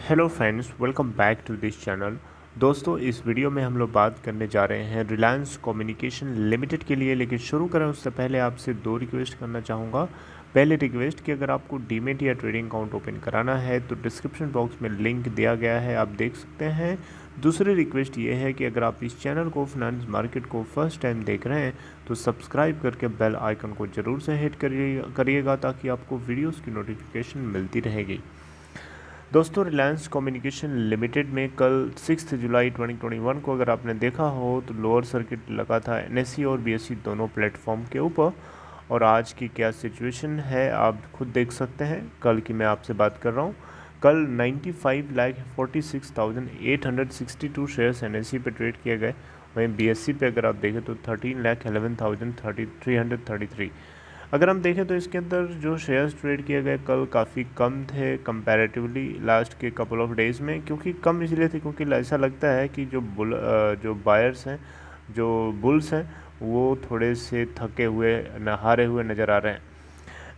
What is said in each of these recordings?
Hello friends, welcome back to this channel. दोस्तों, इस video में हम लोग बात करने जा रहे हैं रिलायंस कम्युनिकेशन लिमिटेड के लिए। लेकिन शुरू करें उससे पहले आपसे दो रिक्वेस्ट करना चाहूँगा। पहले रिक्वेस्ट कि अगर आपको डीमेट या ट्रेडिंग अकाउंट ओपन कराना है तो डिस्क्रिप्शन बॉक्स में लिंक दिया गया है, आप देख सकते हैं। दूसरी रिक्वेस्ट ये है कि अगर आप इस चैनल को फाइनेंस मार्केट को फर्स्ट टाइम देख रहे हैं तो सब्सक्राइब करके बेल आइकन को ज़रूर से हिट करिएगा ताकि आपको वीडियोज़ की नोटिफिकेशन मिलती रहेगी। दोस्तों, रिलायंस कम्युनिकेशन लिमिटेड में कल 6 जुलाई 2021 को अगर आपने देखा हो तो लोअर सर्किट लगा था एनएससी और बीएससी दोनों प्लेटफॉर्म के ऊपर। और आज की क्या सिचुएशन है आप खुद देख सकते हैं। कल की मैं आपसे बात कर रहा हूँ। कल 95,46,862 शेयर्स एनएससी पे ट्रेड किए गए। वहीं बीएससी पे अगर आप देखें तो 13,11,333। अगर हम देखें तो इसके अंदर जो शेयर्स ट्रेड किए गए कल काफ़ी कम थे कंपैरेटिवली लास्ट के कपल ऑफ डेज़ में। क्योंकि कम इसलिए थे क्योंकि ऐसा लगता है कि जो बायर्स हैं, जो बुल्स हैं, वो थोड़े से थके हुए हारे हुए नज़र आ रहे हैं।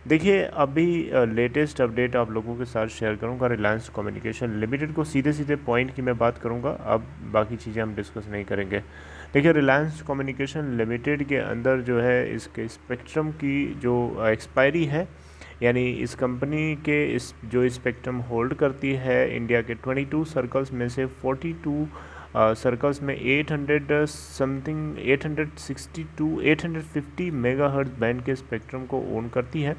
देखिए, अभी लेटेस्ट अपडेट आप लोगों के साथ शेयर करूंगा रिलायंस कम्युनिकेशन लिमिटेड को। सीधे सीधे पॉइंट की मैं बात करूंगा, अब बाकी चीज़ें हम डिस्कस नहीं करेंगे। देखिए, रिलायंस कम्युनिकेशन लिमिटेड के अंदर जो है इसके स्पेक्ट्रम की जो एक्सपायरी है, यानी इस कंपनी के जो स्पेक्ट्रम होल्ड करती है इंडिया के 22 सर्कल्स में से 42 सर्कल्स में 800 समथिंग 850 मेगाहर्ट्ज बैंड के स्पेक्ट्रम को ओन करती है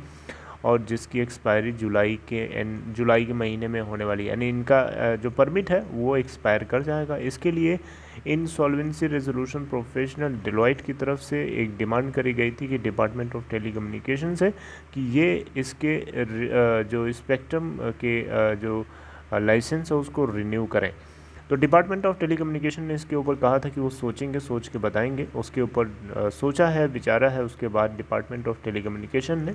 और जिसकी एक्सपायरी जुलाई के महीने में होने वाली है। यानी इनका जो परमिट है वो एक्सपायर कर जाएगा। इसके लिए इंसॉल्वेंसी रेजोल्यूशन प्रोफेशनल डिलॉयट की तरफ से एक डिमांड करी गई थी कि डिपार्टमेंट ऑफ टेलीकम्युनिकेशन से कि ये इसके जो स्पेक्ट्रम के जो लाइसेंस है उसको रिन्यू करें। तो डिपार्टमेंट ऑफ टेलीकम्युनिकेशन ने इसके ऊपर कहा था कि वो सोचेंगे, सोच के बताएंगे। उसके ऊपर सोचा है, विचारा है। उसके बाद डिपार्टमेंट ऑफ टेलीकम्युनिकेशन ने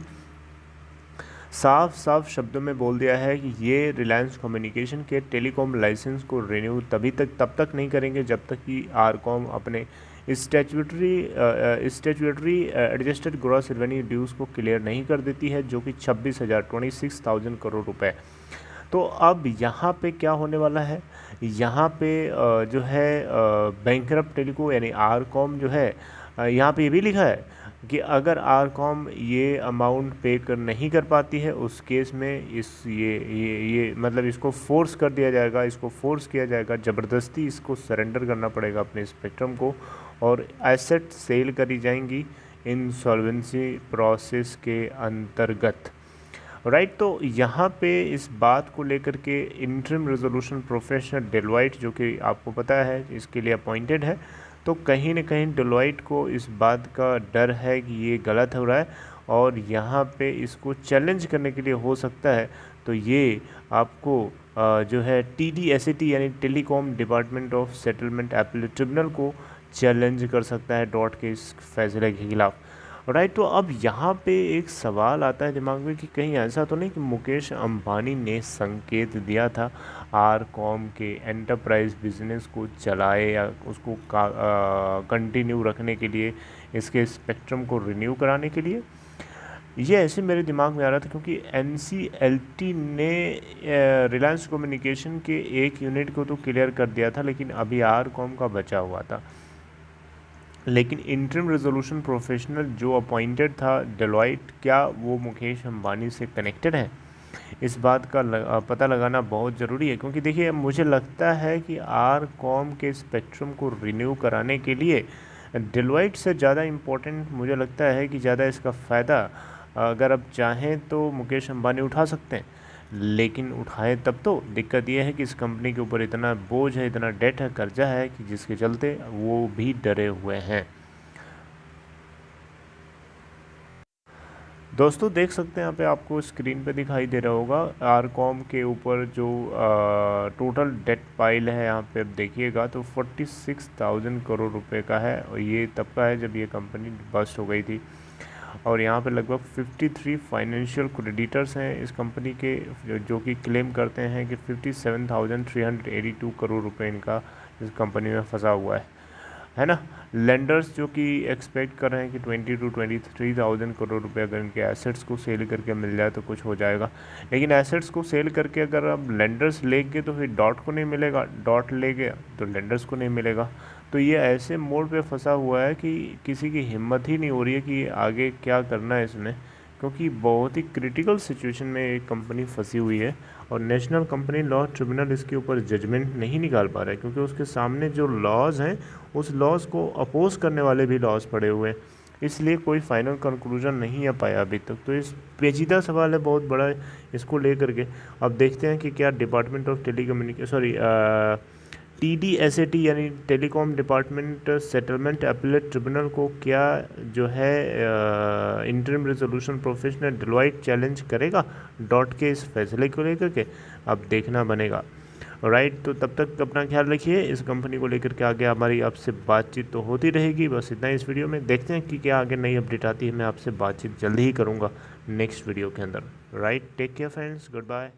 साफ साफ शब्दों में बोल दिया है कि ये रिलायंस कम्युनिकेशन के टेलीकॉम लाइसेंस को रिन्यू तब तक नहीं करेंगे जब तक कि आरकॉम अपने स्टैट्यूटरी एडजस्टेड ग्रॉस रेवेन्यू ड्यूज़ को क्लियर नहीं कर देती है, जो कि 26,000 करोड़ रुपए। तो अब यहाँ पे क्या होने वाला है, यहाँ पे जो है बैंकरप्ट टेलीको यानी आरकॉम जो है, यहाँ पे ये भी लिखा है कि अगर आरकॉम ये अमाउंट पे कर नहीं कर पाती है उस केस में ये मतलब इसको फोर्स कर दिया जाएगा, इसको फोर्स किया जाएगा, ज़बरदस्ती इसको सरेंडर करना पड़ेगा अपने स्पेक्ट्रम को और एसेट सेल करी जाएंगी इंसॉल्वेंसी प्रोसेस के अंतर्गत। राइट, तो यहाँ पे इस बात को लेकर के इंटरिम रेजोल्यूशन प्रोफेशनल डेलॉइट, जो कि आपको पता है इसके लिए अपॉइंटेड है, तो कहीं ना कहीं डेलॉइट को इस बात का डर है कि ये गलत हो रहा है और यहाँ पे इसको चैलेंज करने के लिए हो सकता है। तो ये आपको जो है TDSAT यानी telecom department of settlement appellate tribunal को चैलेंज कर सकता है डॉट के इस फैसले के खिलाफ। राइट, तो अब यहाँ पे एक सवाल आता है दिमाग में कि कहीं ऐसा तो नहीं कि मुकेश अंबानी ने संकेत दिया था आरकॉम के एंटरप्राइज बिजनेस को चलाए या उसको कंटिन्यू रखने के लिए, इसके स्पेक्ट्रम को रिन्यू कराने के लिए। ये ऐसे मेरे दिमाग में आ रहा था क्योंकि NCLT ने रिलायंस कम्युनिकेशन के एक यूनिट को तो क्लियर कर दिया था, लेकिन अभी आरकॉम का बचा हुआ था। लेकिन इंटरिम रेजोल्यूशन प्रोफेशनल जो अपॉइंटेड था डेलॉइट, क्या वो मुकेश अंबानी से कनेक्टेड है? इस बात का पता लगाना बहुत ज़रूरी है। क्योंकि देखिए, मुझे लगता है कि आरकॉम के स्पेक्ट्रम को रिन्यू कराने के लिए डेलॉइट से ज़्यादा इम्पोर्टेंट मुझे लगता है कि ज़्यादा इसका फ़ायदा अगर आप चाहें तो मुकेश अंबानी उठा सकते हैं। लेकिन उठाए तब तो दिक्कत यह है कि इस कंपनी के ऊपर इतना बोझ है, इतना डेट है, कर्जा है कि जिसके चलते वो भी डरे हुए हैं। दोस्तों, देख सकते हैं यहाँ पे आपको स्क्रीन पे दिखाई दे रहा होगा आरकॉम के ऊपर जो टोटल डेट पाइल है। यहाँ पे आप देखिएगा तो 46,000 करोड़ रुपए का है और ये तब का है जब ये कंपनी बस्ट हो गई थी। और यहाँ पे लगभग 53 फाइनेंशियल क्रेडिटर्स हैं इस कंपनी के, जो कि क्लेम करते हैं कि 57,382 करोड़ रुपए इनका इस कंपनी में फंसा हुआ है ना। लेंडर्स जो कि एक्सपेक्ट कर रहे हैं कि 20 to 23,000 करोड़ रुपए अगर इनके एसेट्स को सेल करके मिल जाए तो कुछ हो जाएगा, लेकिन एसेट्स को सेल करके अगर अब लेंडर्स लेंगे तो फिर डॉट को नहीं मिलेगा, डॉट ले गया तो लेंडर्स को नहीं मिलेगा। तो ये ऐसे मोड़ पे फंसा हुआ है कि किसी की हिम्मत ही नहीं हो रही है कि आगे क्या करना है इसने, क्योंकि बहुत ही क्रिटिकल सिचुएशन में एक कंपनी फंसी हुई है और नेशनल कंपनी लॉ ट्रिब्यूनल इसके ऊपर जजमेंट नहीं निकाल पा रहा है, क्योंकि उसके सामने जो लॉज हैं उस लॉज को अपोज करने वाले भी लॉज पड़े हुए हैं, इसलिए कोई फाइनल कंक्लूजन नहीं आ पाया अभी तक। तो इस पेचीदा सवाल है बहुत बड़ा, इसको लेकर के अब देखते हैं कि क्या डिपार्टमेंट ऑफ TDSAT यानी telecom department settlement appellate tribunal को क्या जो है interim resolution professional Deloitte challenge करेगा डॉट के इस फैसले को लेकर के, अब देखना बनेगा। राइट, तो तब तक अपना ख्याल रखिए। इस कंपनी को लेकर के आगे हमारी आपसे बातचीत तो होती रहेगी, बस इतना ही इस वीडियो में। देखते हैं कि क्या आगे नई अपडेट आती है, मैं आपसे बातचीत जल्दी ही करूँगा नेक्स्ट वीडियो के अंदर। Right, take care friends, good bye.